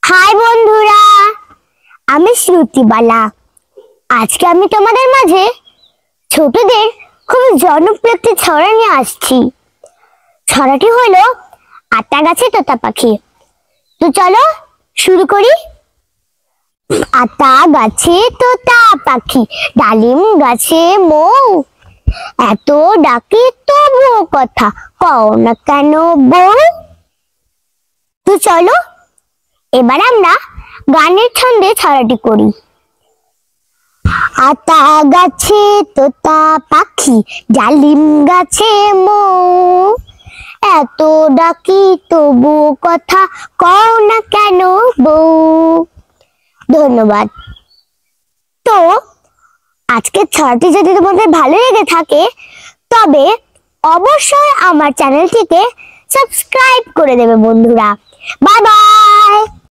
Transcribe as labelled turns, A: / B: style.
A: High বন্ধুরা, আমি শ্রুতিবালা। আজকে আমি তোমাদের মাঝে ছোটদের খুব জনপ্রিয় একটি ছড়া নিয়ে আসছি। ছড়াটি হলো আতা গাছে তোতা পাখি। তো চলো শুরু করি। আতা গাছে তোতা পাখি, ডালিম গাছে মৌ, এত ডাকি তবু কথা কও না কেন বউ। তো চলো এবার আমরা গানের ছন্দে ছড়াটি করি। আতা গাছে তোতা পাখি, ডালিম গাছে মৌ, এত ডাকি তবু কথা কও না কেন বউ। ধন্যবাদ। তো আজকের ছড়াটি যদি তোমাদের ভালো লেগে থাকে তবে অবশ্যই আমার চ্যানেলটিকে সাবস্ক্রাইব করে দেবে বন্ধুরা। Bye bye.